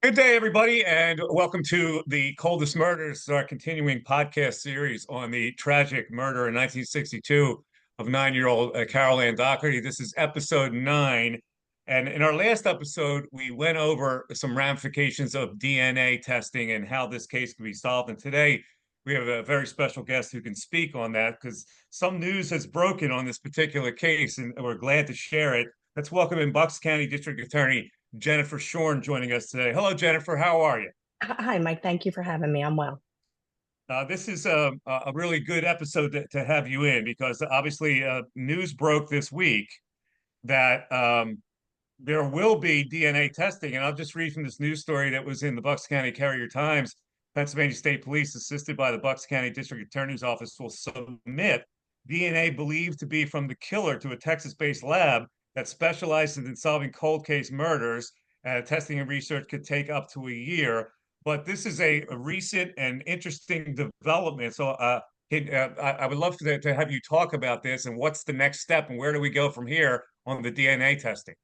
Good day, everybody, and welcome to the Coldest Murders, our continuing podcast series on the tragic murder in 1962 of nine-year-old Carol Ann Doherty. This is episode 9. And in our last episode, we went over some ramifications of DNA testing and how this case can be solved. And today, we have a very special guest who can speak on that because some news has broken on this particular case, and we're glad to share it. Let's welcome in Bucks County District Attorney Jennifer Schorn joining us today. Hello, Jennifer. How are you? Hi, Mike. Thank you for having me. I'm well. This is a really good episode to have you in because obviously news broke this week that there will be DNA testing. And I'll just read from this news story that was in the Bucks County Courier Times. Pennsylvania State Police, assisted by the Bucks County District Attorney's Office, will submit DNA believed to be from the killer to a Texas-based lab that specializes in solving cold case murders. Testing and research could take up to a year. But this is a recent and interesting development. So I would love to have you talk about this and what's the next step and where do we go from here on the DNA testing?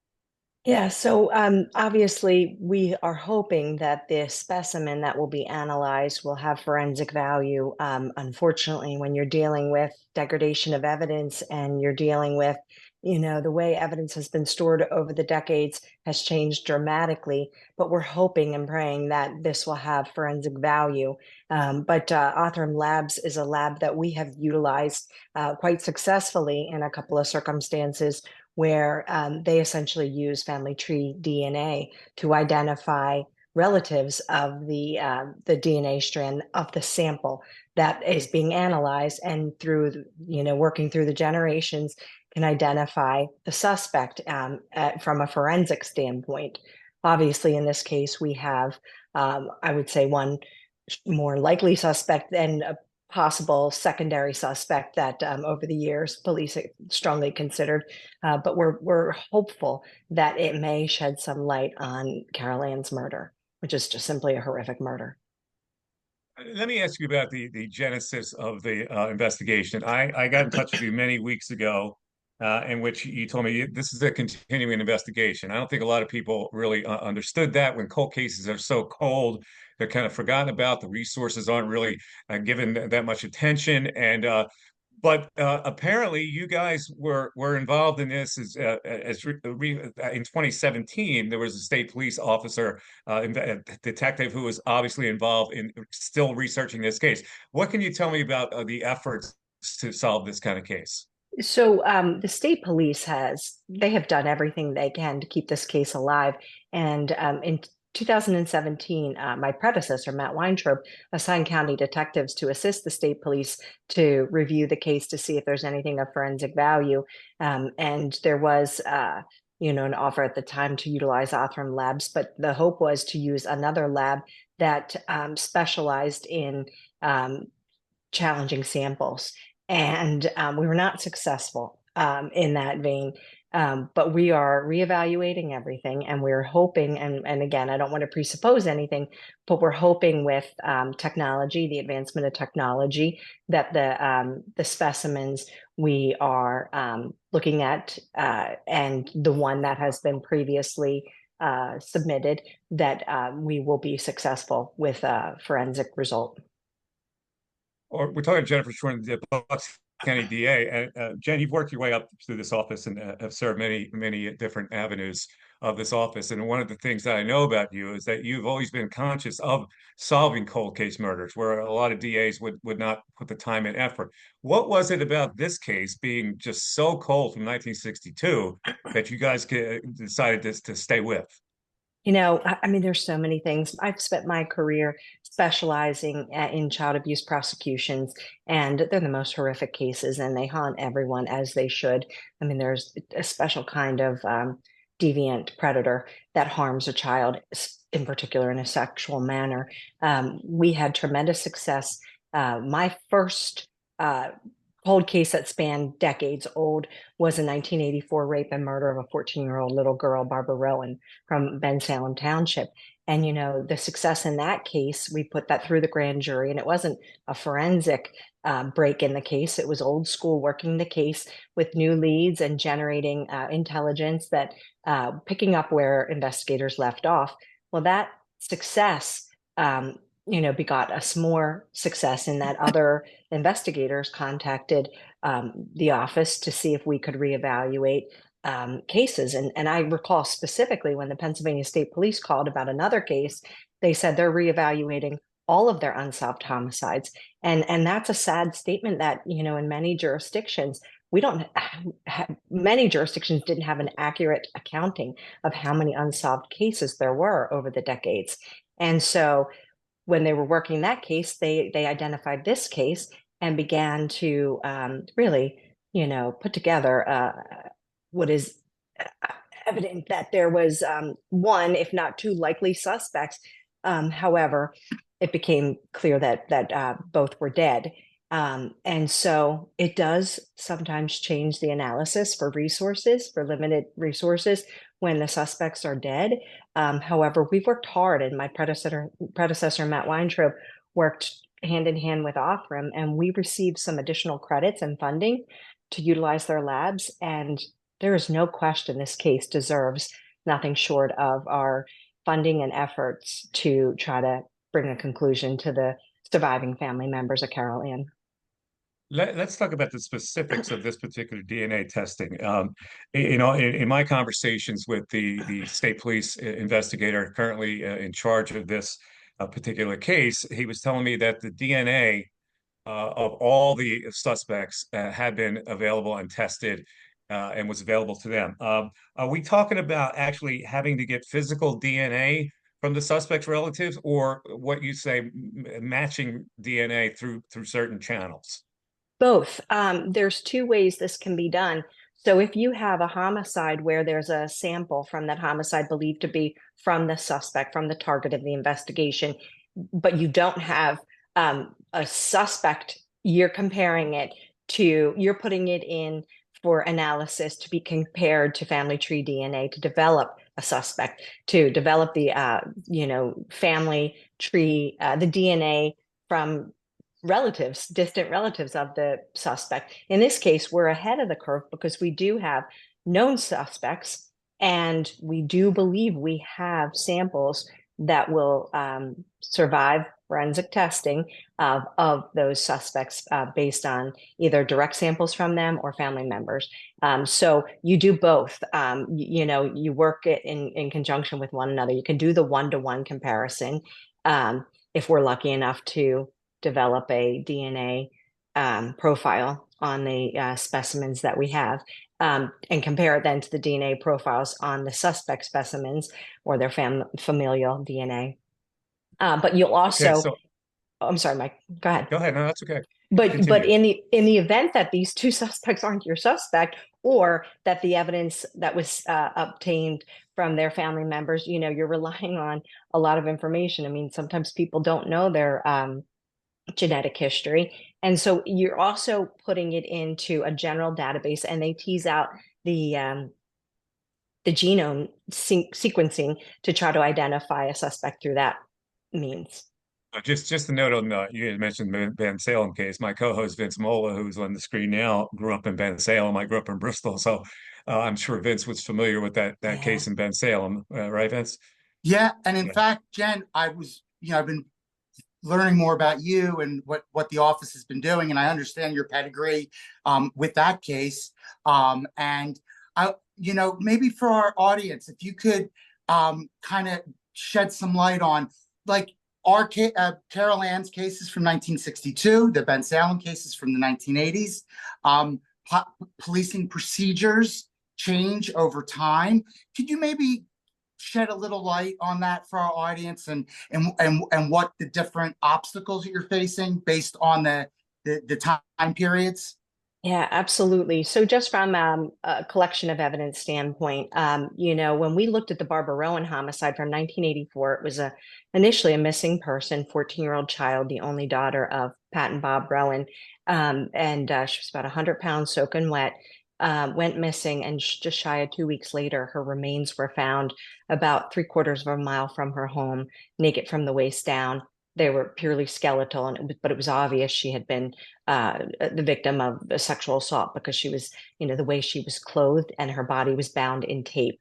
Yeah, so obviously, we are hoping that the specimen that will be analyzed will have forensic value. Unfortunately, when you're dealing with degradation of evidence and you're dealing with, the way evidence has been stored over the decades has changed dramatically. But we're hoping and praying that this will have forensic value. But Othram Labs is a lab that we have utilized quite successfully in a couple of circumstances where they essentially use family tree DNA to identify relatives of the DNA strand of the sample that is being analyzed, and through working through the generations can identify the suspect from a forensic standpoint. Obviously, in this case, we have I would say one more likely suspect than a possible secondary suspect that over the years police strongly considered, but we're hopeful that it may shed some light on Carol Ann's murder, which is just simply a horrific murder. Let me ask you about the genesis of the investigation. I got in touch with you many weeks ago, in which you told me this is a continuing investigation. I don't think a lot of people really understood that when cold cases are so cold, they're kind of forgotten about. The resources aren't really given that much attention, and but apparently, you guys were involved in this in 2017. There was a state police officer, a detective, who was obviously involved in still researching this case. What can you tell me about the efforts to solve this kind of case? So the state police they have done everything they can to keep this case alive. And in 2017, my predecessor, Matt Weintraub, assigned county detectives to assist the state police to review the case to see if there's anything of forensic value. And there was, an offer at the time to utilize Othram Labs, but the hope was to use another lab that specialized in challenging samples. And we were not successful in that vein. But we are reevaluating everything, and we're hoping, and again, I don't want to presuppose anything, but we're hoping with technology, the advancement of technology, that the specimens we are looking at, and the one that has been previously submitted, that we will be successful with a forensic result. Or we're talking to Jennifer Schorn, the Bucks County DA. And Jen, you've worked your way up through this office and have served many different avenues of this office. And one of the things that I know about you is that you've always been conscious of solving cold case murders, where a lot of DAs would not put the time and effort. What was it about this case being just so cold from 1962 that you guys decided to stay with? I mean, there's so many things. I've spent my career specializing in child abuse prosecutions, and they're the most horrific cases, and they haunt everyone as they should. I mean, there's a special kind of deviant predator that harms a child, in particular in a sexual manner. We had tremendous success. My first cold case that spanned decades old was a 1984 rape and murder of a 14-year-old little girl, Barbara Rowan, from Ben Salem Township. And, the success in that case, we put that through the grand jury, and it wasn't a forensic break in the case. It was old school working the case with new leads and generating intelligence that picking up where investigators left off. Well, that success, begot us more success in that other investigators contacted the office to see if we could reevaluate cases. And I recall specifically when the Pennsylvania State Police called about another case, they said they're reevaluating all of their unsolved homicides. And that's a sad statement that, in many jurisdictions, we don't have, many jurisdictions didn't have an accurate accounting of how many unsolved cases there were over the decades. And so when they were working that case, they identified this case and began to really, put together what is evident that there was one, if not two, likely suspects. However, it became clear that both were dead. And so it does sometimes change the analysis for resources, for limited resources, when the suspects are dead. However, we've worked hard, and my predecessor Matt Weintraub, worked hand in hand with Othram, and we received some additional credits and funding to utilize their labs. And there is no question this case deserves nothing short of our funding and efforts to try to bring a conclusion to the surviving family members of Carol Ann. Let's talk about the specifics of this particular DNA testing. In my conversations with the state police investigator currently in charge of this particular case, he was telling me that the DNA of all the suspects had been available and tested and was available to them. Are we talking about actually having to get physical DNA from the suspect's relatives, or what you say, matching DNA through certain channels? Both. There's two ways this can be done. So if you have a homicide where there's a sample from that homicide believed to be from the suspect, from the target of the investigation, but you don't have a suspect, you're comparing it you're putting it in for analysis to be compared to family tree DNA to develop a suspect, to develop the, family tree, the DNA from relatives, distant relatives of the suspect. In this case, we're ahead of the curve because we do have known suspects, and we do believe we have samples that will survive forensic testing of those suspects based on either direct samples from them or family members. So you do both. You work it in conjunction with one another. You can do the one-to-one comparison if we're lucky enough to develop a DNA profile on the specimens that we have, and compare it then to the DNA profiles on the suspect specimens or their familial DNA. But you'll Okay, also, so oh, I'm sorry, Mike, go ahead. go ahead. No, that's okay. But Continue. in the event that these two suspects aren't your suspect, or that the evidence that was obtained from their family members, you're relying on a lot of information. I mean, sometimes people don't know their genetic history. And so you're also putting it into a general database, and they tease out the genome sequencing to try to identify a suspect through that means. Just a note on you had mentioned the Ben Salem case. My co-host Vince Mola, who's on the screen now, grew up in Ben Salem. I grew up in Bristol, so I'm sure Vince was familiar with that Yeah. case in Ben Salem, right, Vince? Yeah, and in Yeah. fact, Jen, I've been learning more about you and what the office has been doing, and I understand your pedigree with that case. And maybe for our audience, if you could kind of shed some light on like our Carol Ann's cases from 1962, the Ben Salem cases from the 1980s, policing procedures change over time. Could you maybe shed a little light on that for our audience, and what the different obstacles that you're facing based on the time periods? Yeah, absolutely. So just from a collection of evidence standpoint, when we looked at the Barbara Rowan homicide from 1984, it was initially a missing person, 14-year-old child, the only daughter of Pat and Bob Rowan. And she was about 100 pounds soaking wet, went missing, and just shy of 2 weeks later, her remains were found about 3/4 of a mile from her home, naked from the waist down. they were purely skeletal, and but it was obvious she had been the victim of a sexual assault because she was, the way she was clothed and her body was bound in tape.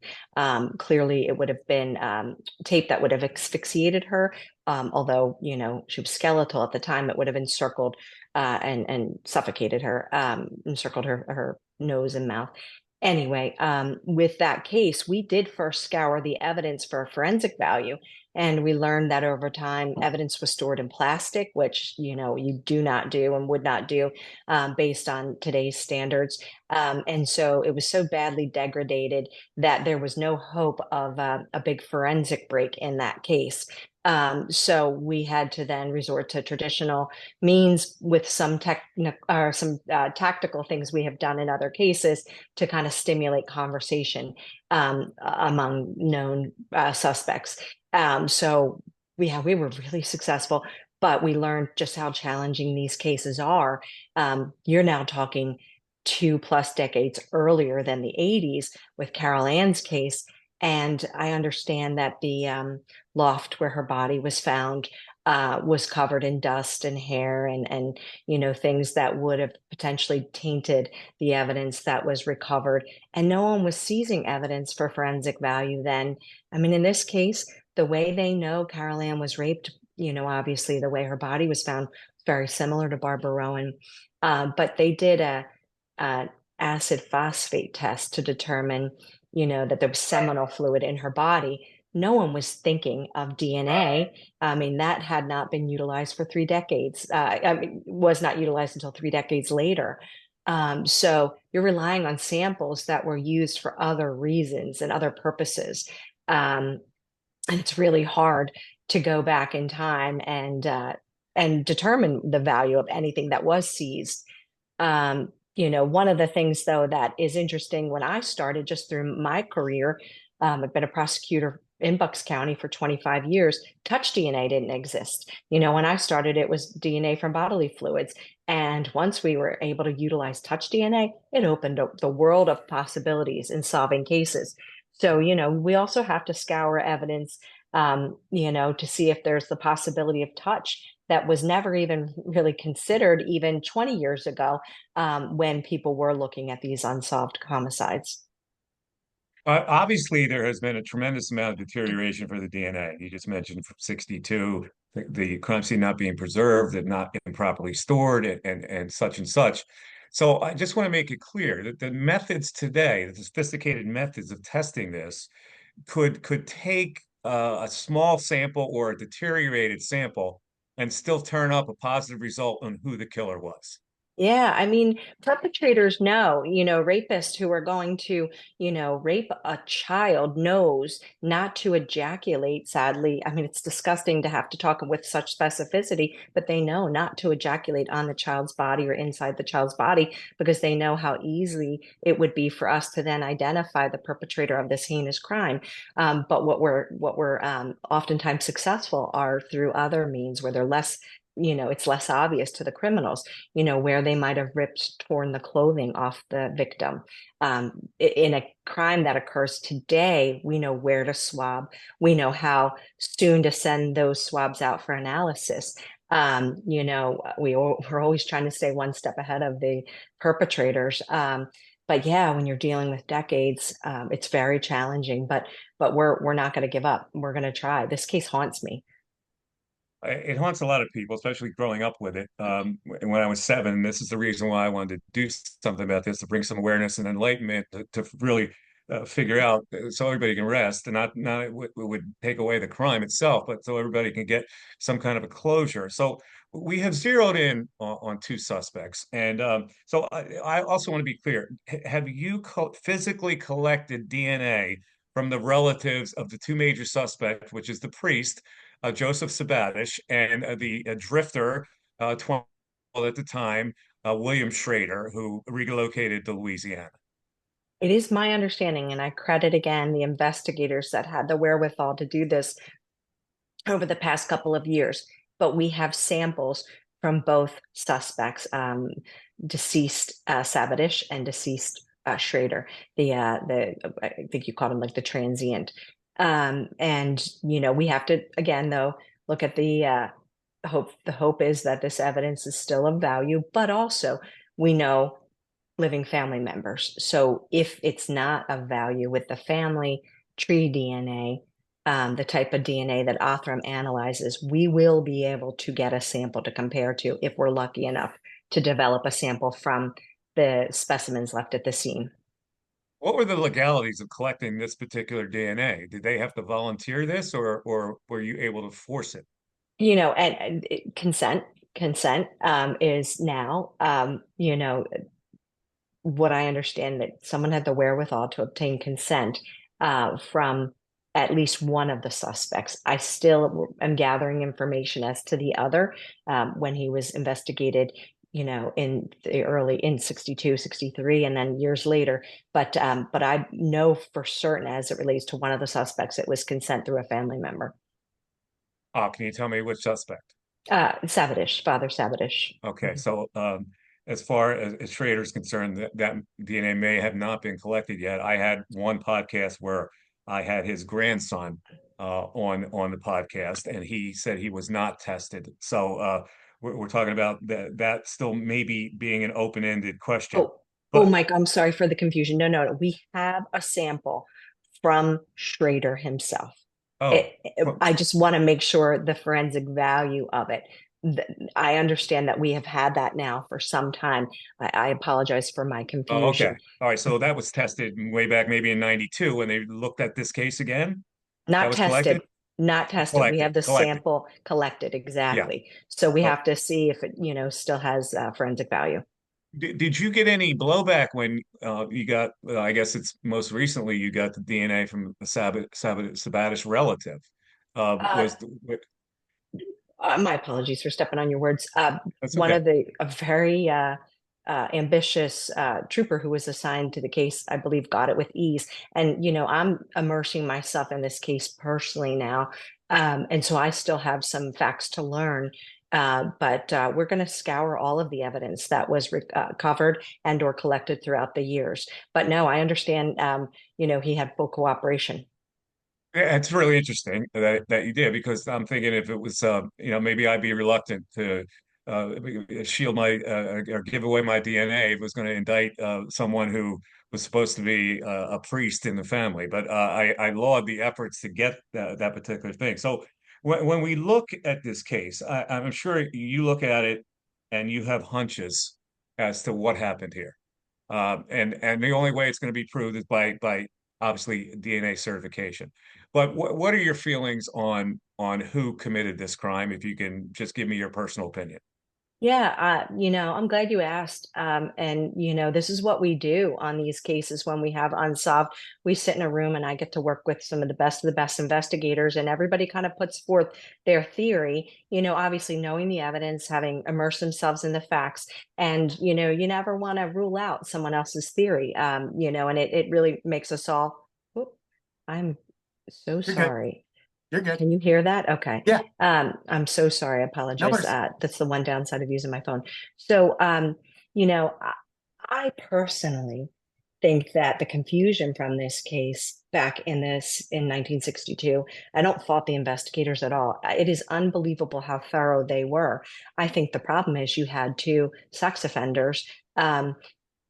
Clearly, it would have been tape that would have asphyxiated her. Although, she was skeletal at the time, it would have encircled and suffocated her, encircled her nose and mouth. Anyway, with that case, we did first scour the evidence for forensic value, and we learned that over time, evidence was stored in plastic, which, you do not do and would not do based on today's standards. And so it was so badly degraded that there was no hope of a big forensic break in that case. So we had to then resort to traditional means with some tactical things we have done in other cases to kind of stimulate conversation among known suspects. So we were really successful, but we learned just how challenging these cases are. You're now talking 2+ decades earlier than the 80s with Carol Ann's case. And I understand that the loft where her body was found was covered in dust and hair and things that would have potentially tainted the evidence that was recovered. And no one was seizing evidence for forensic value then. I mean, in this case, the way they know Carol Ann was raped, obviously the way her body was found, very similar to Barbara Rowan. But they did a acid phosphate test to determine, that there was seminal fluid in her body. No one was thinking of DNA. I mean, that had not been utilized for 3 decades. Was not utilized until 3 decades later. So you're relying on samples that were used for other reasons and other purposes. And it's really hard to go back in time and determine the value of anything that was seized. One of the things, though, that is interesting when I started just through my career, I've been a prosecutor in Bucks County for 25 years. Touch DNA didn't exist. When I started, it was DNA from bodily fluids. And once we were able to utilize touch DNA, it opened up the world of possibilities in solving cases. So, we also have to scour evidence, to see if there's the possibility of touch that was never even really considered even 20 years ago, when people were looking at these unsolved homicides. Obviously, there has been a tremendous amount of deterioration for the DNA. You just mentioned from 62, the crime scene not being preserved and not improperly stored and such and such. So I just want to make it clear that the methods today, the sophisticated methods of testing this, could take a small sample or a deteriorated sample and still turn up a positive result on who the killer was. Yeah, I mean, perpetrators know, rapists who are going to, rape a child knows not to ejaculate, sadly. I mean, it's disgusting to have to talk with such specificity, but they know not to ejaculate on the child's body or inside the child's body because they know how easy it would be for us to then identify the perpetrator of this heinous crime. But what we're oftentimes successful are through other means where they're less, it's less obvious to the criminals, where they might have torn the clothing off the victim. In a crime that occurs today, we know where to swab. We know how soon to send those swabs out for analysis. We're always trying to stay one step ahead of the perpetrators. But yeah, when you're dealing with decades, it's very challenging. But we're not going to give up. We're going to try. This case haunts me. It haunts a lot of people, especially growing up with it. When I was 7, this is the reason why I wanted to do something about this, to bring some awareness and enlightenment to really figure out so everybody can rest and not it would take away the crime itself, but so everybody can get some kind of a closure. So we have zeroed in on 2 suspects. And so I also want to be clear. Have you physically collected DNA from the relatives of the 2 major suspects, which is the priest, Joseph Sabatish, and the drifter, 12 at the time, William Schrader, who relocated to Louisiana? It is my understanding, and I credit again the investigators that had the wherewithal to do this over the past couple of years. But we have samples from both suspects, deceased Sabatish and deceased Schrader. I think you called him like the transient. And we have to again though look at the the hope is that this evidence is still of value, but also we know living family members. So if it's not of value with the family tree DNA, the type of DNA that Othram analyzes, we will be able to get a sample to compare to if we're lucky enough to develop a sample from the specimens left at the scene. What were the legalities of collecting this particular DNA? Did they have to volunteer this, or were you able to force it? And consent is now, what I understand that someone had the wherewithal to obtain consent from at least one of the suspects. I still am gathering information as to the other when he was investigated, in the early in 62, 63, and then years later. But I know for certain as it relates to one of the suspects, it was consent through a family member. Can you tell me which suspect? Savadish, Father Savadish. Okay, Mhm. so as far as Schrader is concerned, that DNA may have not been collected yet. I had one podcast where I had his grandson on the podcast, and he said he was not tested. So we're talking about that still maybe being an open-ended question. Oh, oh, But Mike, I'm sorry for the confusion. No, no, no. We have a sample from Schrader himself. oh, I just want to make sure the forensic value of it. I understand that we have had that now for some time. I apologize for my oh, okay, confusion. all right. So that was tested way back maybe in '92 when they looked at this case again. That Not was collected, tested, not tested. We collected, have the collected. sample collected Yeah. exactly. So we Oh, have to see if it, still has forensic value. did you get any blowback when you got, I guess it's most recently you got the DNA from the Sabatish relative? Uh, Was the, my apologies for stepping on your words. that's One okay. of the a very ambitious trooper who was assigned to the case, I believe, got it with ease. And I'm immersing myself in this case personally now, and so I still have some facts to learn. But we're going to scour all of the evidence that was covered and/or collected throughout the years. But no, I understand. He had full cooperation. Yeah, it's really interesting that you did because I'm thinking if it was maybe I'd be reluctant to shield my or give away my DNA if it was going to indict someone who was supposed to be a priest in the family. But I laud the efforts to get that particular thing. So when we look at this case, I'm sure you look at it and you have hunches as to what happened here. And the only way it's going to be proved is by obviously DNA certification. But what are your feelings on who committed this crime? If you can just give me your personal opinion. Yeah, I'm glad you asked. And this is what we do on these cases when we have unsolved. We sit in a room and I get to work with some of the best investigators, and everybody kind of puts forth their theory, obviously knowing the evidence, having immersed themselves in the facts. And, you never want to rule out someone else's theory, and it really makes us all, whoop, I'm so You're good. sorry. You're good. Can you hear that? Okay. Yeah, I'm so sorry. I no apologize. worries. That's the one downside of using my phone. So, you know, I, I personally think that the confusion from this case back in 1962, I don't fault the investigators at all. It is unbelievable how thorough they were. I think the problem is you had two sex offenders.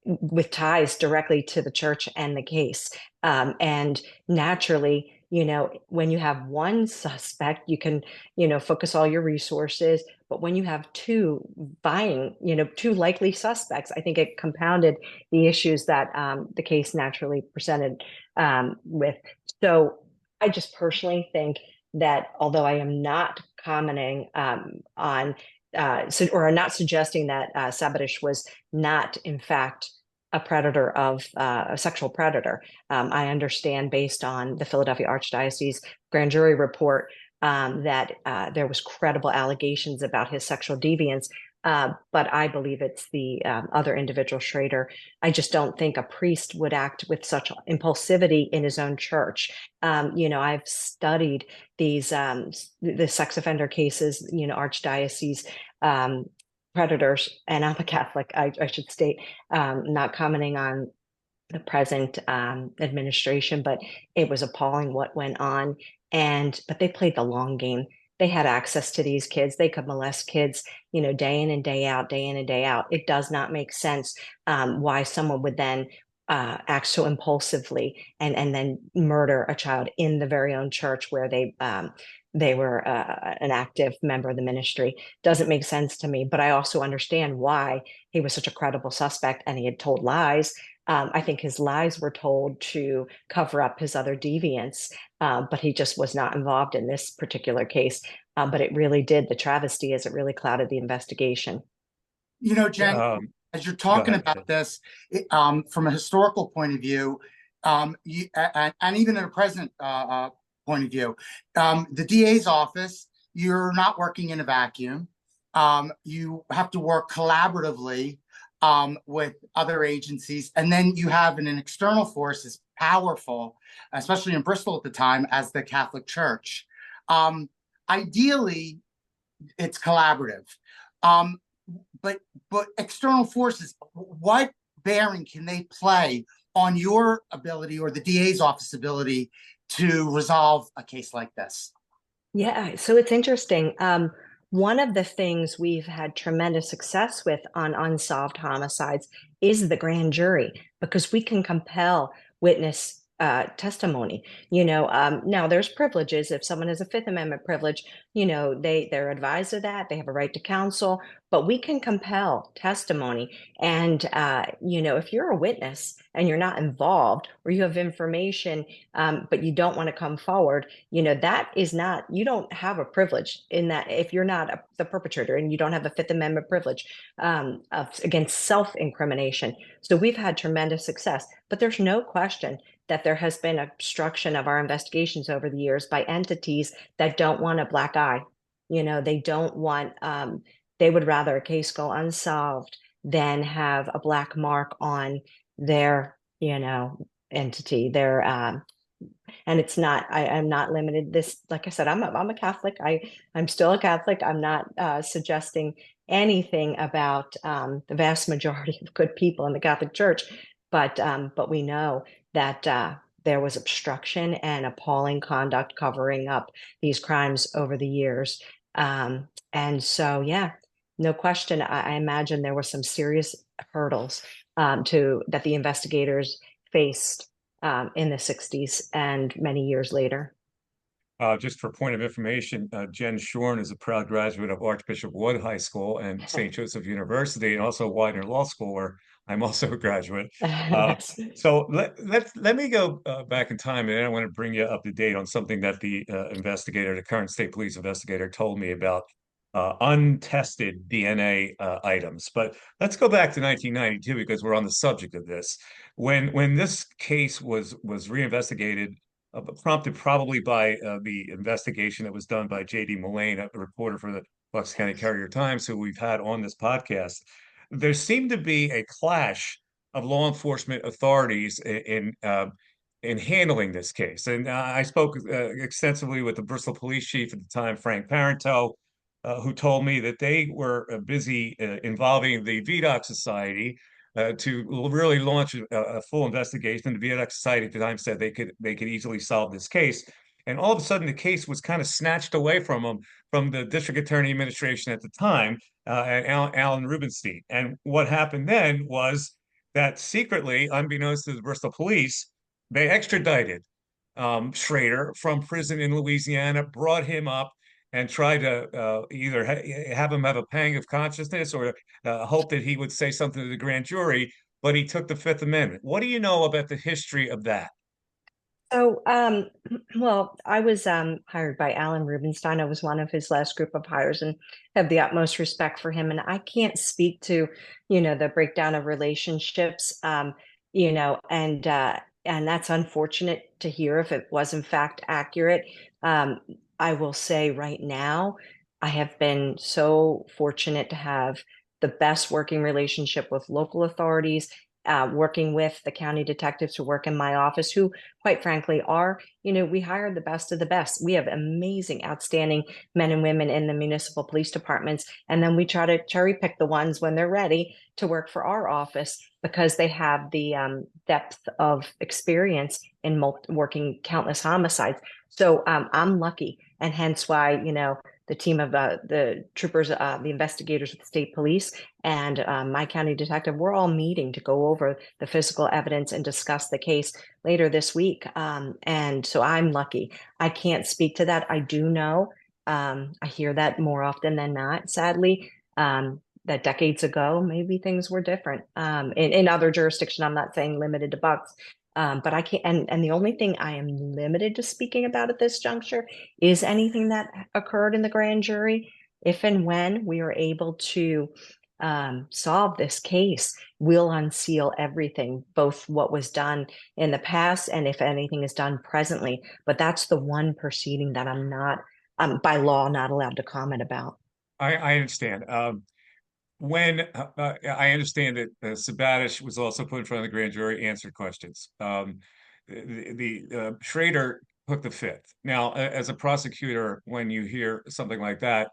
With ties directly to the church and the case. And naturally, when you have one suspect, you can, focus all your resources. But when you have two two likely suspects, I think it compounded the issues that the case naturally presented with. So I just personally think that although I am not commenting on, or not suggesting that Sabatish was not, in fact, a sexual predator. I understand based on the Philadelphia Archdiocese grand jury report that there was credible allegations about his sexual deviance. But I believe it's the other individual, Schrader. I just don't think a priest would act with such impulsivity in his own church. I've studied these the sex offender cases, archdiocese um, predators, and I'm a Catholic, I should state, not commenting on the present administration, but it was appalling what went on. But they played the long game. They had access to these kids. They could molest kids, day in and day out, day in and day out. It does not make sense why someone would then act so impulsively and then murder a child in the very own church where they were an active member of the ministry. Doesn't make sense to me, but I also understand why he was such a credible suspect and he had told lies. I think his lies were told to cover up his other deviants, but he just was not involved in this particular case. But it really did, the travesty is it really clouded the investigation. Jen, as you're Go talking ahead. about this, from a historical point of view, and even in a present point of view, the DA's office, you're not working in a vacuum. You have to work collaboratively with other agencies. And then you have an external force as powerful, especially in Bristol at the time, as the Catholic Church. Ideally, it's collaborative. Um, but external forces, what bearing can they play on your ability or the DA's office ability to resolve a case like this? Yeah, so it's interesting. One of the things we've had tremendous success with on unsolved homicides is the grand jury because we can compel witness testimony. Now there's privileges. If someone has a Fifth Amendment privilege, they're advised of that. They have a right to counsel, but we can compel testimony. And if you're a witness and you're not involved, or you have information, but you don't want to come forward, that is not, you don't have a privilege in that if you're not the perpetrator and you don't have a Fifth Amendment privilege against self-incrimination. So we've had tremendous success, but there's no question that there has been obstruction of our investigations over the years by entities that don't want a black eye. They don't want, they would rather a case go unsolved than have a black mark on their, entity, their and it's not, I'm not limited this, like I said, I'm a Catholic. I'm still a Catholic. I'm not suggesting anything about the vast majority of good people in the Catholic Church, but we know that there was obstruction and appalling conduct covering up these crimes over the years. And so, yeah, no question. I imagine there were some serious hurdles to that the investigators faced in the 60s and many years later. Just for point of information, Jen Schorn is a proud graduate of Archbishop Wood High School and St. Joseph University, and also Widener Law School, where I'm also a graduate. That's So let me go back in time, and then I want to bring you up to date on something that the investigator, the current state police investigator, told me about untested DNA items. But let's go back to 1992 because we're on the subject of this. When this case was reinvestigated, prompted probably by the investigation that was done by J.D. Mullane, a reporter for the Bucks County Courier-Times, who we've had on this podcast. There seemed to be a clash of law enforcement authorities in handling this case. And I spoke extensively with the Bristol police chief at the time, Frank Parenteau, who told me that they were busy involving the VDOC Society to really launch a full investigation. The VDOC Society at the time said they could easily solve this case. And all of a sudden, the case was kind of snatched away from them from the district attorney administration at the time, and Alan Rubenstein. And what happened then was that secretly, unbeknownst to the Bristol police, they extradited Schrader from prison in Louisiana, brought him up, and tried to either have him have a pang of consciousness or hope that he would say something to the grand jury. But he took the Fifth Amendment. What do you know about the history of that? so, well, I was hired by Alan Rubenstein. I was one of his last group of hires and have the utmost respect for him. And I can't speak to, the breakdown of relationships, and that's unfortunate to hear if it was in fact accurate. I will say right now, I have been so fortunate to have the best working relationship with local authorities, working with the county detectives who work in my office, who, quite frankly, are, we hire the best of the best. We have amazing, outstanding men and women in the municipal police departments. And then we try to cherry pick the ones when they're ready to work for our office because they have the depth of experience in working countless homicides. So I'm lucky and hence why, the team of the troopers, the investigators with the state police, and my county detective, we're all meeting to go over the physical evidence and discuss the case later this week. And so I'm lucky. I can't speak to that. I do know, I hear that more often than not, sadly, that decades ago, maybe things were different. In other jurisdiction, I'm not saying limited to Bucks, but I can't, and the only thing I am limited to speaking about at this juncture is anything that occurred in the grand jury. If and when we are able to solve this case, we'll unseal everything, both what was done in the past and if anything is done presently. But that's the one proceeding that I'm not, by law, not allowed to comment about. I understand. When I understand that Sabatish was also put in front of the grand jury, answered questions. Schrader took the fifth. Now, as a prosecutor, when you hear something like that,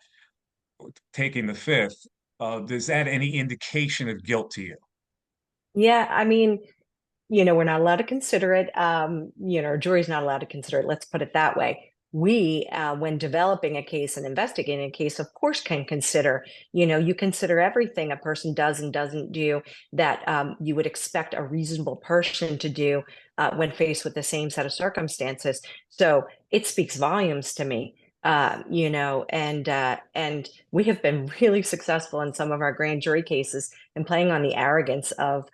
taking the fifth, does that any indication of guilt to you? Yeah, I mean, we're not allowed to consider it. Our jury's not allowed to consider it. Let's put it that way. We, when developing a case and investigating a case, of course, can consider, you consider everything a person does and doesn't do that you would expect a reasonable person to do when faced with the same set of circumstances. So it speaks volumes to me. And we have been really successful in some of our grand jury cases in playing on the arrogance of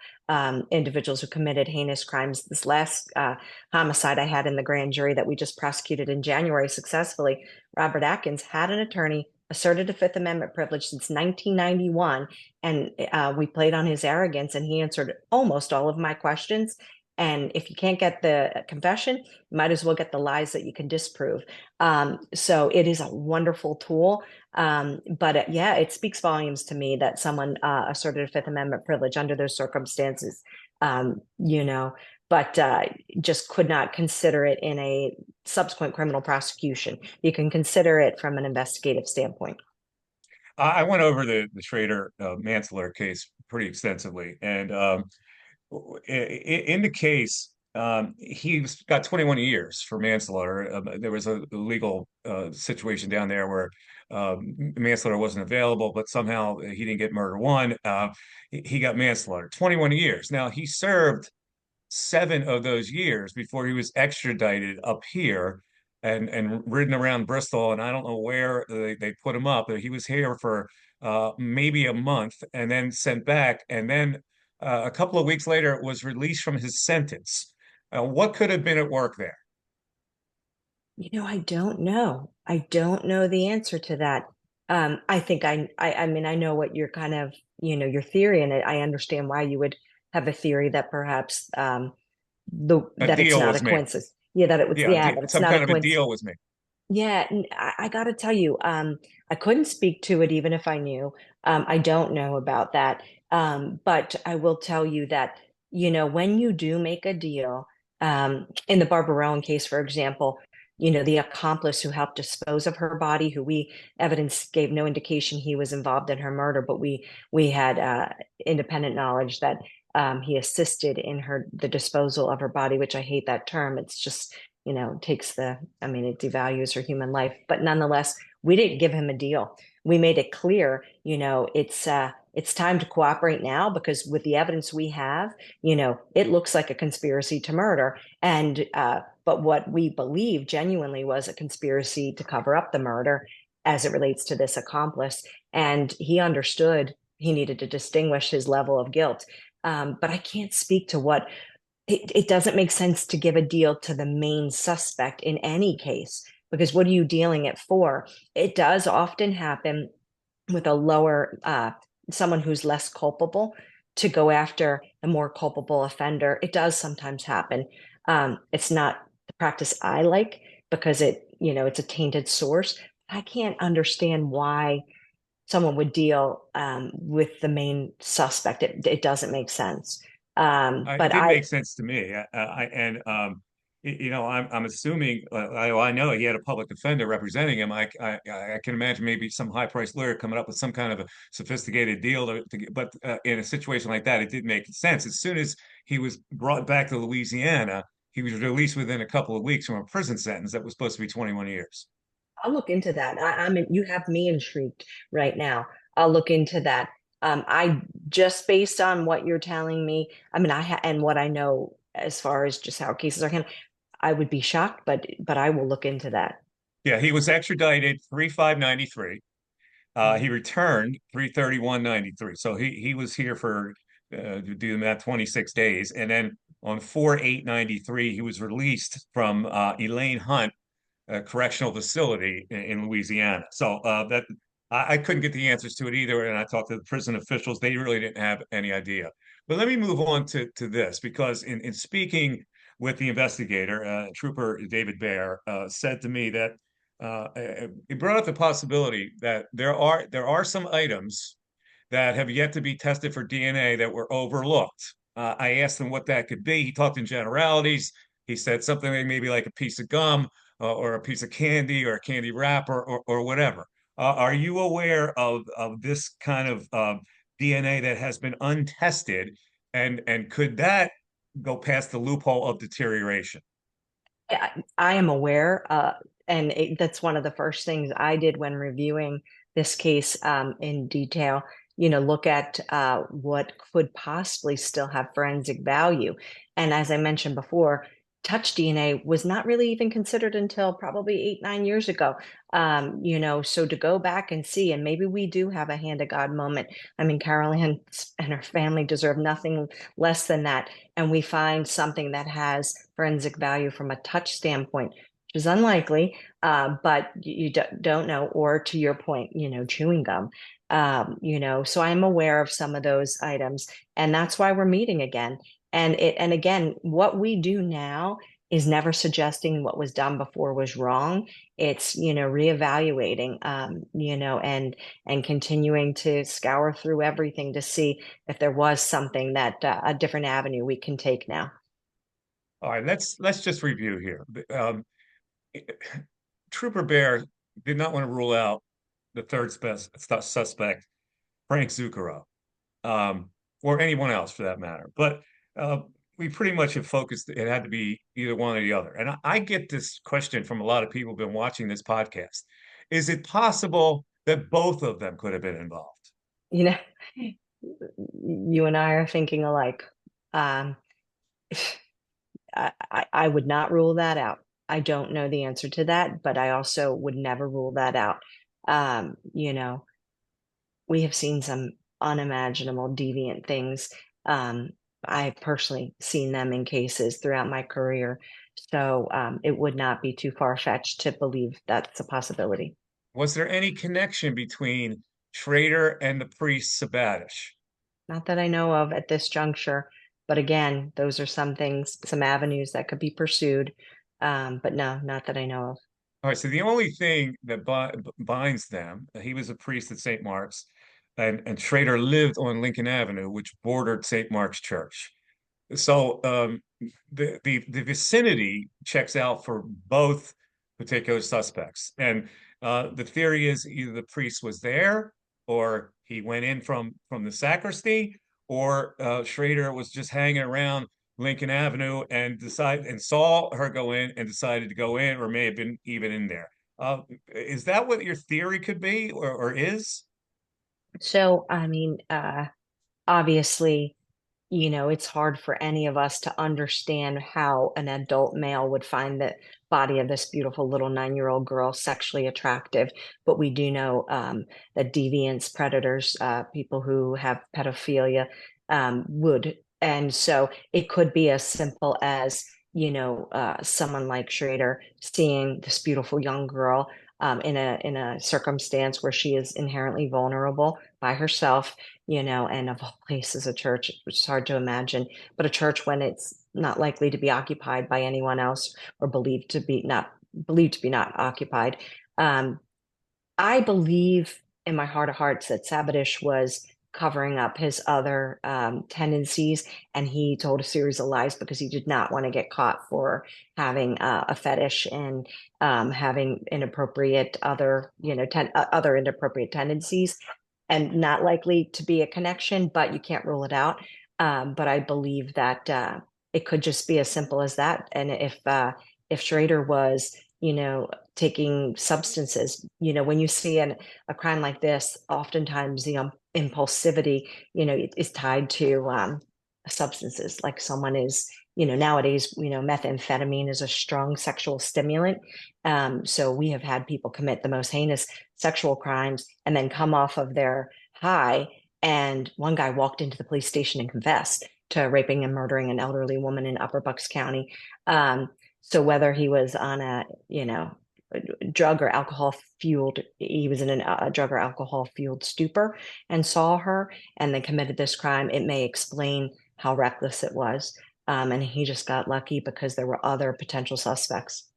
individuals who committed heinous crimes. This last homicide I had in the grand jury that we just prosecuted in January successfully, Robert Atkins had an attorney, asserted a Fifth Amendment privilege since 1991, and we played on his arrogance, and he answered almost all of my questions. And if you can't get the confession, you might as well get the lies that you can disprove. So it is a wonderful tool. But yeah, it speaks volumes to me that someone asserted a Fifth Amendment privilege under those circumstances, but just could not consider it in a subsequent criminal prosecution. You can consider it from an investigative standpoint. I went over the Schrader manslaughter case pretty extensively, and in the case, he's got 21 years for manslaughter. There was a legal situation down there where manslaughter wasn't available, but somehow he didn't get murder one. He got manslaughter, 21 years. Now, he served 7 of those years before he was extradited up here and ridden around Bristol. And I don't know where they put him up, but he was here for maybe a month and then sent back. And then a couple of weeks later, was released from his sentence. What could have been at work there? I don't know. I don't know the answer to that. I think I mean, I know what your kind of, your theory, and I understand why you would have a theory that perhaps A that it's deal not a was made. coincidence. Yeah, that it was, Yeah, yeah, that it's some not a kind of a coincidence. deal was made. Yeah, and I got to tell you, I couldn't speak to it even if I knew. I don't know about that. But I will tell you that, when you do make a deal, in the Barbara Rowan case, for example, the accomplice who helped dispose of her body, who we evidence gave no indication he was involved in her murder, but we had independent knowledge that he assisted in the disposal of her body, which I hate that term. It's just takes I mean, it devalues her human life. But nonetheless, we didn't give him a deal. We made it clear, it's time to cooperate now because with the evidence we have, it looks like a conspiracy to murder. And but what we believe genuinely was a conspiracy to cover up the murder as it relates to this accomplice. And he understood he needed to distinguish his level of guilt. But I can't speak to what it doesn't make sense to give a deal to the main suspect in any case, because what are you dealing it for? It does often happen with a lower, someone who's less culpable to go after a more culpable offender. It does sometimes happen. It's not the practice I like because it's a tainted source. I can't understand why someone would deal with the main suspect. It doesn't make sense. It But didn't make sense to me. I'm assuming. I know he had a public defender representing him. I can imagine maybe some high-priced lawyer coming up with some kind of a sophisticated deal but in a situation like that, it didn't make sense. As soon as he was brought back to Louisiana, he was released within a couple of weeks from a prison sentence that was supposed to be 21 years. I'll look into that. I mean, you have me intrigued right now. I'll look into that. I just based on what you're telling me, I mean, and what I know as far as just how cases are handled, I would be shocked, but I will look into that. Yeah, he was extradited 3/5/93. He Mhm. returned 3/31/93. So he was here for to do the math 26 days. And then on 4/8/93, he was released from Elaine Hunt Correctional Facility in Louisiana. So that I couldn't get the answers to it either. And I talked to the prison officials; they really didn't have any idea. But let me move on to this because in speaking with the investigator, Trooper David Bear said to me that he brought up the possibility that there are some items that have yet to be tested for DNA that were overlooked. I asked him what that could be. He talked in generalities. He said something like maybe like a piece of gum or a piece of candy or a candy wrap or whatever. Are you aware of this kind of DNA that has been untested, and could that go past the loophole of deterioration? I am aware, and that's one of the first things I did when reviewing this case in detail. Look at what could possibly still have forensic value. And as I mentioned before, touch DNA was not really even considered until probably 8, 9 years ago. So to go back and see, and maybe we do have a hand of God moment. I mean, Carol Ann and her family deserve nothing less than that. And we find something that has forensic value from a touch standpoint, which is unlikely, but you don't know. Or to your point, chewing gum. So I'm aware of some of those items, and that's why we're meeting again. And again, what we do now is never suggesting what was done before was wrong. It's reevaluating, and continuing to scour through everything to see if there was something that a different avenue we can take now. All right, let's just review here. Trooper Bear did not want to rule out the third suspect, Frank Zucchero, or anyone else for that matter. But uh, we pretty much have focused, it had to be either one or the other. And I get this question from a lot of people who've been watching this podcast. Is it possible that both of them could have been involved? You know, you and I are thinking alike. Um, I would not rule that out. I don't know the answer to that, but I also would never rule that out. We have seen some unimaginable deviant things. Um, I personally seen them in cases throughout my career. So it would not be too far-fetched to believe that's a possibility. Was there any connection between Schrader and the priest Sabatish? Not that I know of at this juncture, but again, those are some things, some avenues that could be pursued. But no, not that I know of. All right, so the only thing that binds them, he was a priest at St. Mark's, and Schrader lived on Lincoln Avenue, which bordered St. Mark's Church. So the vicinity checks out for both particular suspects, and the theory is either the priest was there, or he went in from the sacristy, or Schrader was just hanging around Lincoln Avenue and saw her go in and decided to go in, or may have been even in there. Is that what your theory could be, or is? So, I mean, obviously, it's hard for any of us to understand how an adult male would find the body of this beautiful little 9-year-old girl sexually attractive. But we do know that deviants, predators, people who have pedophilia would. And so it could be as simple as, someone like Schrader seeing this beautiful young girl in a circumstance where she is inherently vulnerable by herself, and of all places, a church, which is hard to imagine, but a church when it's not likely to be occupied by anyone else or believed to be not occupied. Um, I believe in my heart of hearts that Sabatish was covering up his other tendencies, and he told a series of lies because he did not want to get caught for having a fetish and having inappropriate other, other inappropriate tendencies, and not likely to be a connection, but you can't rule it out. But I believe that it could just be as simple as that. And if Schrader was taking substances. When you see a crime like this, oftentimes the impulsivity, is tied to substances. Like someone is, nowadays, methamphetamine is a strong sexual stimulant. So we have had people commit the most heinous sexual crimes and then come off of their high. And one guy walked into the police station and confessed to raping and murdering an elderly woman in Upper Bucks County. So whether he was on drug or alcohol fueled, he was in a drug or alcohol fueled stupor and saw her and then committed this crime, it may explain how reckless it was. And he just got lucky because there were other potential suspects.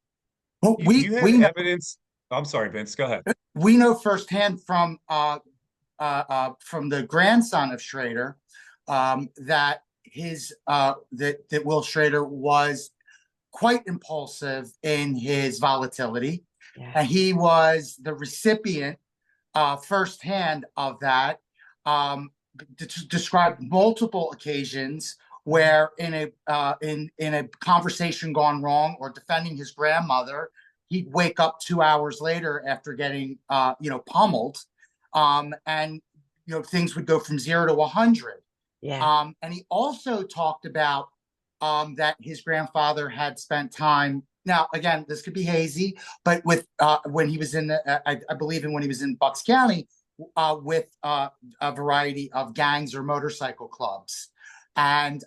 Well, You had evidence. I'm sorry, Vince, go ahead. we know firsthand from the grandson of Schrader that that Will Schrader was quite impulsive in his volatility, and he was the recipient firsthand of that. Described multiple occasions where in a conversation gone wrong or defending his grandmother, he'd wake up 2 hours later after getting pummeled, and things would go from 0 to 100. And he also talked about that his grandfather had spent time. Now, again, this could be hazy, but with when he was in I believe when he was in Bucks County, with a variety of gangs or motorcycle clubs, and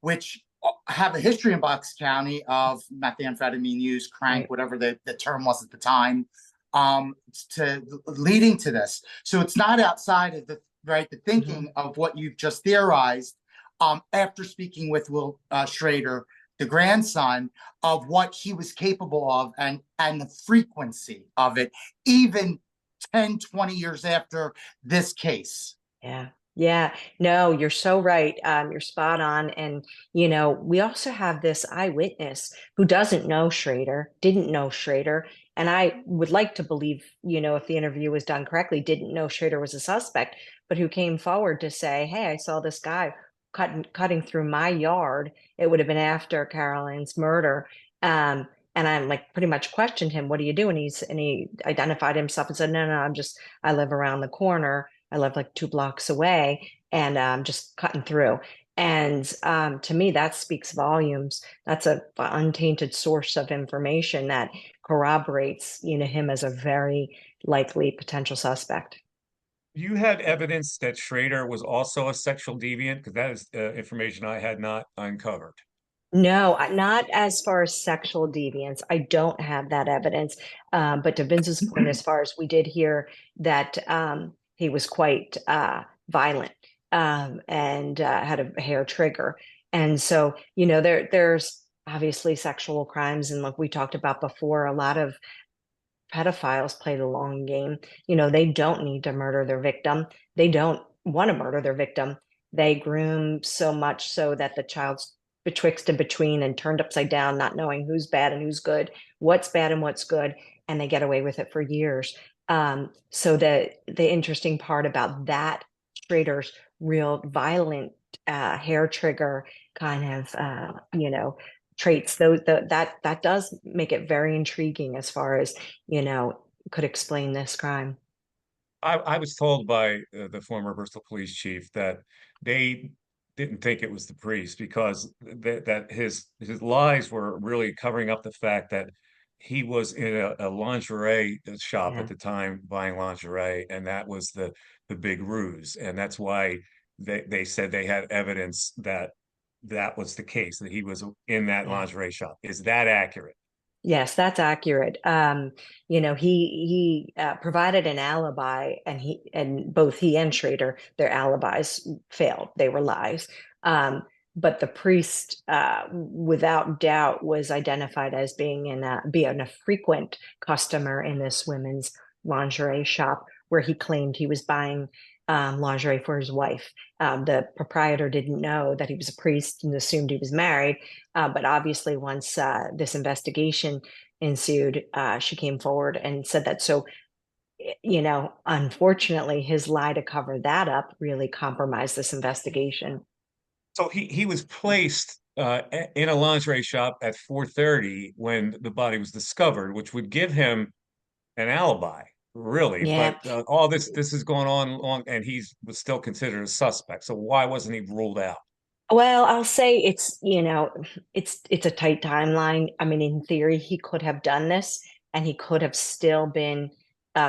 which have a history in Bucks County of methamphetamine use, crank, whatever the term was at the time, to leading to this. So it's not outside of the thinking of what you've just theorized. After speaking with Will Schrader, the grandson, of what he was capable of and the frequency of it, even 10, 20 years after this case. Yeah. No, you're so right. You're spot on. And, we also have this eyewitness who didn't know Schrader. And I would like to believe, if the interview was done correctly, didn't know Schrader was a suspect, but who came forward to say, hey, I saw this guy cutting through my yard. It would have been after Caroline's murder. And I'm like, pretty much questioned him, what do you do? And he identified himself and said, no, I live around the corner. I live like 2 blocks away, and just cutting through. And to me, that speaks volumes. That's an untainted source of information that corroborates, him as a very likely potential suspect. You had evidence that Schrader was also a sexual deviant, because that is information I had not uncovered. No, not as far as sexual deviance. I don't have that evidence. But to Vince's point, as far as we did hear that he was quite violent, and had a hair trigger. And so, there's obviously sexual crimes. And like we talked about before, a lot of pedophiles play the long game. They don't need to murder their victim. They don't want to murder their victim. They groom so much so that the child's betwixt and between and turned upside down, not knowing who's bad and who's good, what's bad and what's good, and they get away with it for years. So the interesting part about that, Schrader's real violent hair trigger kind of traits, that does make it very intriguing as far as could explain this crime. I was told by the former Bristol police chief that they didn't think it was the priest, because that his lies were really covering up the fact that he was in a lingerie shop at the time buying lingerie, and that was the big ruse, and that's why they said they had evidence that that was the case, that he was in that lingerie shop. Is that accurate? Yes, that's accurate. He provided an alibi, and both he and Schrader, their alibis failed. They were lies. But the priest, without doubt, was identified as being a frequent customer in this women's lingerie shop, where he claimed he was buying lingerie for his wife. The proprietor didn't know that he was a priest and assumed he was married. But obviously, once this investigation ensued, she came forward and said that. So, unfortunately, his lie to cover that up really compromised this investigation. So he was placed in a lingerie shop at 4:30 when the body was discovered, which would give him an alibi, really. Yeah. But all this is going on long, and he was still considered a suspect. So why wasn't he ruled out? Well, I'll say it's a tight timeline. I mean, in theory, he could have done this and he could have still been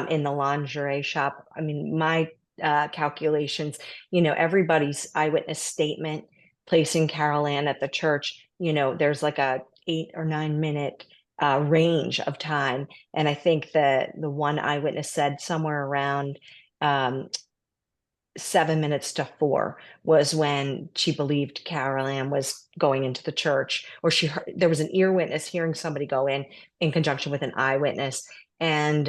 in the lingerie shop. I mean, my calculations, everybody's eyewitness statement placing Carol Ann at the church, there's like a 8 or 9 minute range of time. And I think that the one eyewitness said somewhere around um, 7 minutes to 4 was when she believed Carol Ann was going into the church, or she heard there was an ear witness hearing somebody go in conjunction with an eyewitness. And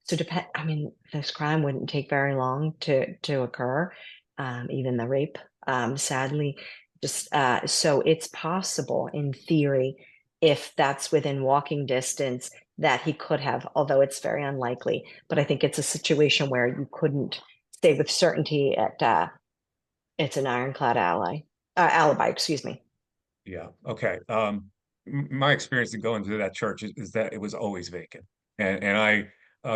so depend, I mean, this crime wouldn't take very long to occur, even the rape, sadly. Just so it's possible in theory, if that's within walking distance, that he could have, although it's very unlikely. But I think it's a situation where you couldn't say with certainty it's an ironclad alibi, excuse me. Yeah. Okay. My experience in going to that church is that it was always vacant, and I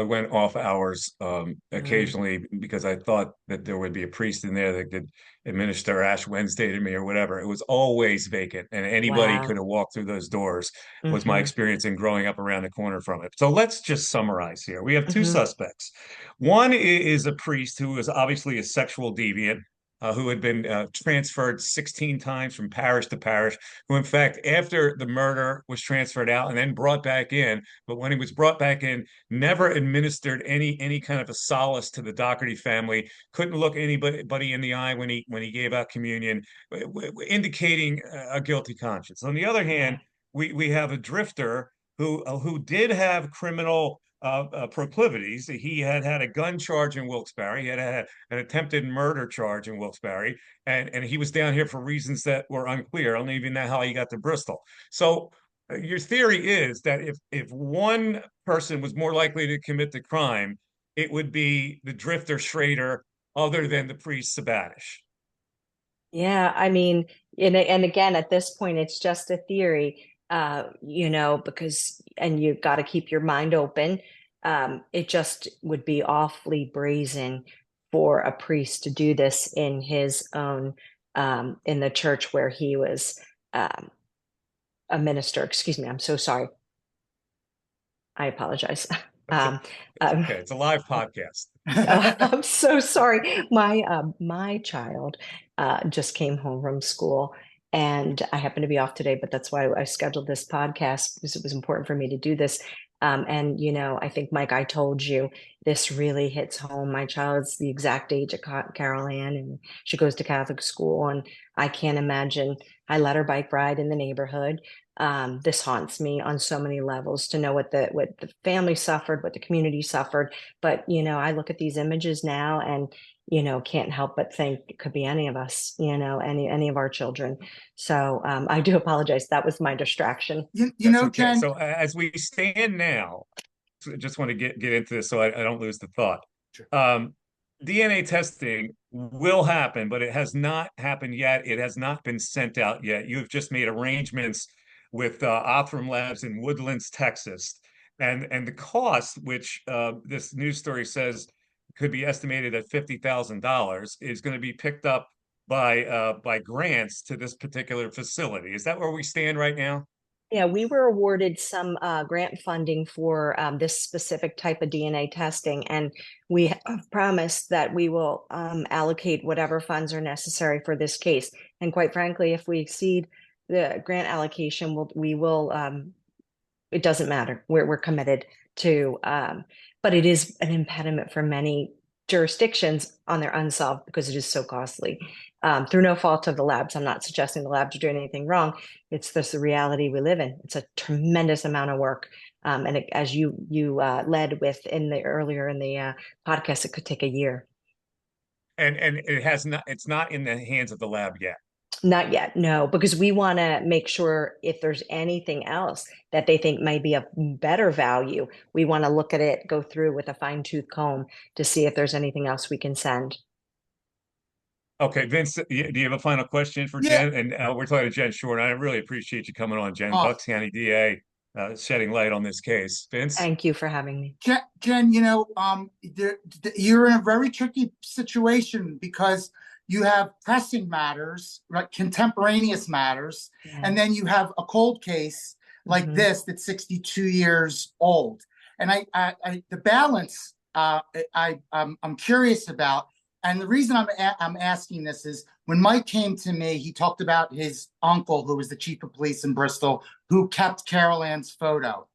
went off hours Mm, occasionally because I thought that there would be a priest in there that could administer Ash Wednesday to me or whatever. It was always vacant, and anybody could wow. have walked through those doors. Was my Hmm. experience in growing up around the corner from it. So let's just summarize here. We have two Hmm. suspects. One is a priest who is obviously a sexual deviant. Who had been transferred 16 times from parish to parish, who in fact, after the murder, was transferred out and then brought back in. But when he was brought back in, never administered any kind of a solace to the Doherty family. Couldn't look anybody in the eye when he gave out communion, indicating a guilty conscience. On the other Yeah. hand, we have a drifter who did have criminal proclivities. He had had a gun charge in Wilkes-Barre. He had had an attempted murder charge in Wilkes-Barre, and he was down here for reasons that were unclear. I don't even know how he got to Bristol. So your theory is that if one person was more likely to commit the crime, it would be the drifter Schrader, other than the priest Sabatish. Yeah, I mean, and again, at this point, it's just a theory, because, and you got to keep your mind open. It just would be awfully brazen for a priest to do this in his own, in the church where he was um, a minister. Excuse me, I'm so sorry. I apologize. That's a, Um, it's um, okay. It's a live podcast. I'm so sorry. My child just came home from school, and I happen to be off today, but that's why I scheduled this podcast because it was important for me to do this. And I think Mike, I told you this really hits home. My child's the exact age of Carol Ann, and she goes to Catholic school, and I can't imagine. I let her bike ride in the neighborhood. This haunts me on so many levels to know what the family suffered, what the community suffered. But I look at these images now and can't help but think it could be any of us, any of our children. So I do apologize. That was my distraction. You That's know, okay. Jen. So as we stand now, just want to get into this so I don't lose the thought. Sure. DNA testing will happen, but it has not happened yet. It has not been sent out yet. You've just made arrangements with Othram Labs in Woodlands, Texas, and the cost, which this news story says could be estimated at $50,000, is going to be picked up by grants to this particular facility. Is that where we stand right now? Yeah, we were awarded some grant funding for this specific type of DNA testing, and we have promised that we will allocate whatever funds are necessary for this case. And quite frankly, if we exceed the grant allocation, we will it doesn't matter. We're committed to, but it is an impediment for many jurisdictions on their unsolved because it is so costly. Through no fault of the labs, I'm not suggesting the labs are doing anything wrong. It's just the reality we live in. It's a tremendous amount of work, and as you led with in the earlier in the podcast, it could take a year. And it has not. It's not in the hands of the lab yet. Not yet, no, because we want to make sure if there's anything else that they think might be of better value, we want to look at it, go through with a fine tooth comb to see if there's anything else we can send. Okay, Vince, do you have a final question for Yeah. Jen? And we're talking to Jen Schorn. I really appreciate you coming on, Jen. Oh, Bucks County DA, shedding light on this case. Vince? Thank you for having me. Jen, you're in a very tricky situation because you have pressing matters, right, contemporaneous matters, Yeah. and then you have a cold case like Hmm. this that's 62 years old. And the balance, I'm curious about. And the reason I'm asking this is when Mike came to me, he talked about his uncle, who was the chief of police in Bristol, who kept Carol Ann's photo.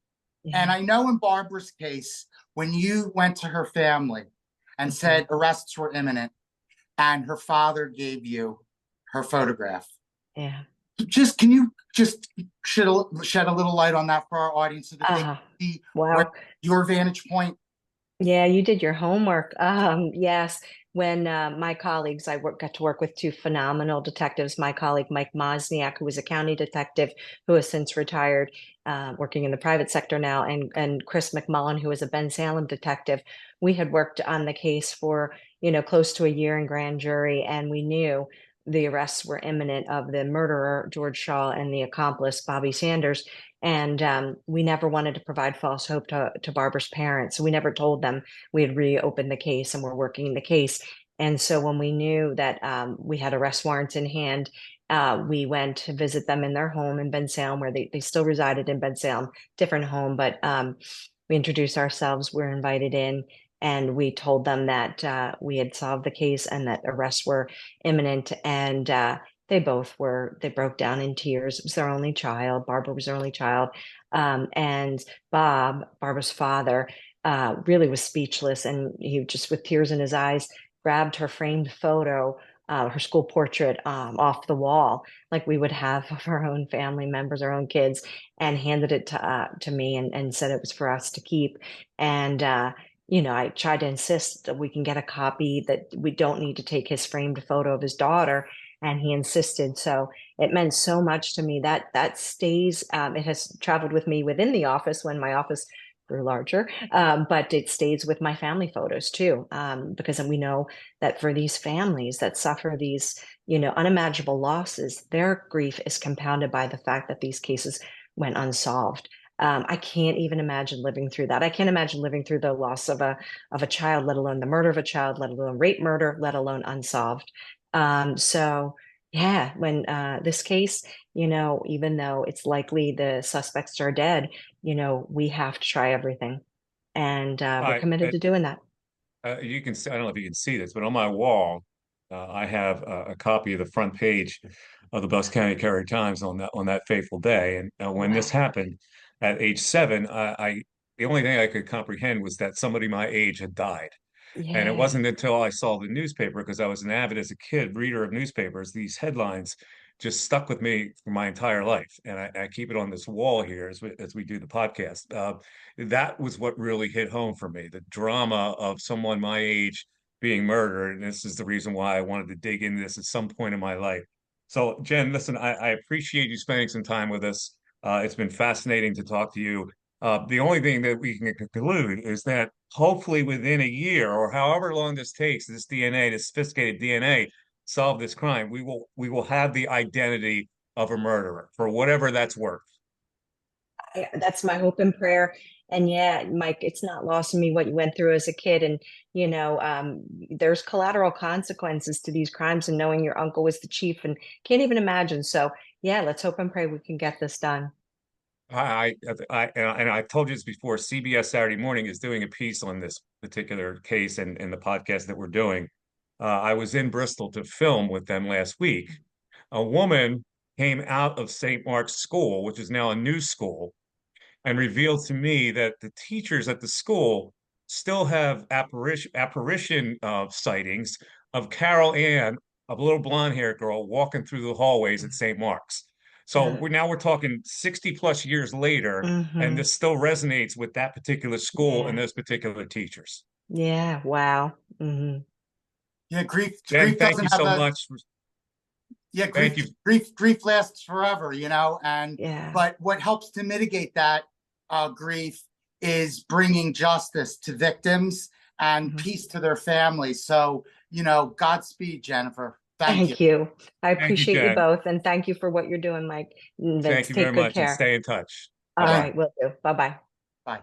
And Yeah. I know in Barbara's case, when you went to her family and Hmm. said arrests were imminent, and her father gave you her photograph, Yeah. just can you just shed a little light on that for our audience so that they can Uh, see where wow. your vantage point? Yeah, you did your homework. Yes, when my colleagues, got to work with two phenomenal detectives. My colleague Mike Mosniak, who was a county detective who has since retired, working in the private sector now, and Chris McMullen, who was a Ben Salem detective. We had worked on the case for close to a year in grand jury, and we knew the arrests were imminent of the murderer George Shaw and the accomplice Bobby Sanders. And we never wanted to provide false hope to Barbara's parents. So we never told them we had reopened the case and were working the case. And so when we knew that we had arrest warrants in hand, we went to visit them in their home in Bensalem, where they still resided in Bensalem, different home, but we introduced ourselves, we're invited in, and we told them that we had solved the case and that arrests were imminent. And they broke down in tears. It was their only child. Barbara was their only child. And Barbara's father, really was speechless. And he just, with tears in his eyes, grabbed her framed photo, her school portrait, off the wall, like we would have of our own family members, our own kids, and handed it to me and said it was for us to keep. And, I tried to insist that we can get a copy, that we don't need to take his framed photo of his daughter, and he insisted. So it meant so much to me that that stays. It has traveled with me within the office when my office grew larger, but it stays with my family photos too, because we know that for these families that suffer these, unimaginable losses, their grief is compounded by the fact that these cases went unsolved. I can't even imagine living through that. I can't imagine living through the loss of a child, let alone the murder of a child, let alone rape, murder, let alone unsolved. So yeah, when this case, even though it's likely the suspects are dead, we have to try everything. And we're I, committed to doing that. you can see, I don't know if you can see this, but on my wall, I have a copy of the front page of the Bucks County Courier Times on that fateful day. And when this Wow. happened at age 7, the only thing I could comprehend was that somebody my age had died. And it Yeah. wasn't until I saw the newspaper, because I was an avid as a kid reader of newspapers, these headlines just stuck with me for my entire life. And I keep it on this wall here as we do the podcast. That was what really hit home for me, the drama of someone my age being murdered. And this is the reason why I wanted to dig into this at some point in my life. So, Jen, listen, I appreciate you spending some time with us. It's been fascinating to talk to you. The only thing that we can conclude is that hopefully within a year or however long this takes, this DNA, this sophisticated DNA, solve this crime, we will have the identity of a murderer for whatever that's worth. That's my hope and prayer. And yeah, Mike, it's not lost on me what you went through as a kid. And, there's collateral consequences to these crimes, and knowing your uncle was the chief and can't even imagine. So yeah, let's hope and pray we can get this done. And I've told you this before. CBS Saturday Morning is doing a piece on this particular case and the podcast that we're doing. I was in Bristol to film with them last week. A woman came out of St. Mark's School, which is now a new school, and revealed to me that the teachers at the school still have apparition sightings of Carol Ann, a little blonde haired girl, walking through the hallways at St. Mark's. So we're talking 60 plus years later, and Mm-hmm. this still resonates with that particular school and Yeah. those particular teachers. Yeah. Wow. Mm-hmm. Yeah, grief Jen, grief thank doesn't you have so a much. yeah, Thank grief you. grief lasts forever, and Yeah. but what helps to mitigate that grief is bringing justice to victims and Mhm. peace to their families. So, Godspeed, Jennifer. Thank you. Thank you. I Thank you, appreciate you Jen. both. And thank you for what you're doing, Mike. Thank Vince, you very take good much and care. stay in touch. All Bye-bye. right, will do. Bye-bye. Bye.